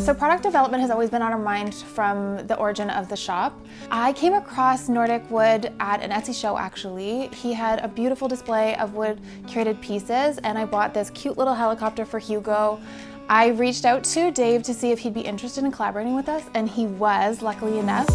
So product development has always been on our mind from the origin of the shop. I came across Nordic Wood at an Etsy show actually. He had a beautiful display of wood curated pieces and I bought this cute little helicopter for Hugo. I reached out to Dave to see if he'd be interested in collaborating with us, and he was, luckily enough.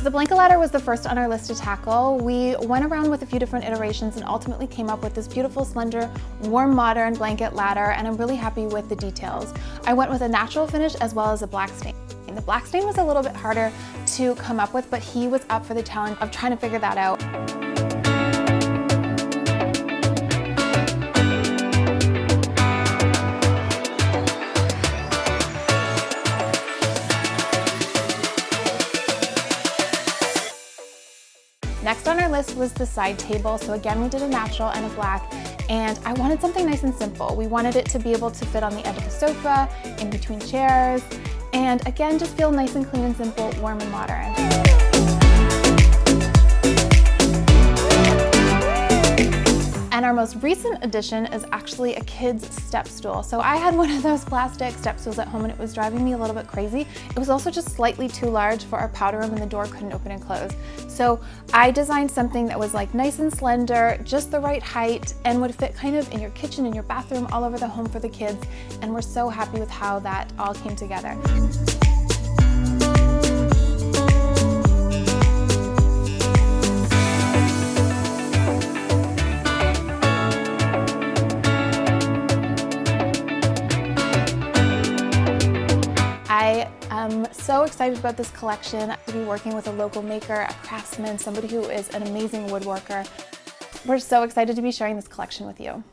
The Blanka Ladder was the first on our list to tackle. We went around with a few different iterations and ultimately came up with this beautiful, slender, warm, modern blanket ladder, and I'm really happy with the details. I went with a natural finish as well as a black stain. The black stain was a little bit harder to come up with, but he was up for the challenge of trying to figure that out. Next on our list was the side table. So again, we did a natural and a black, and I wanted something nice and simple. We wanted it to be able to fit on the edge of the sofa, in between chairs, and again, just feel nice and clean and simple, warm and modern. And our most recent addition is actually a kid's step stool. So I had one of those plastic step stools at home and it was driving me a little bit crazy. It was also just slightly too large for our powder room and the door couldn't open and close. So I designed something that was like nice and slender, just the right height, and would fit kind of in your kitchen, in your bathroom, all over the home for the kids. And we're so happy with how that all came together. I am so excited about this collection. To be working with a local maker, a craftsman, somebody who is an amazing woodworker. We're so excited to be sharing this collection with you.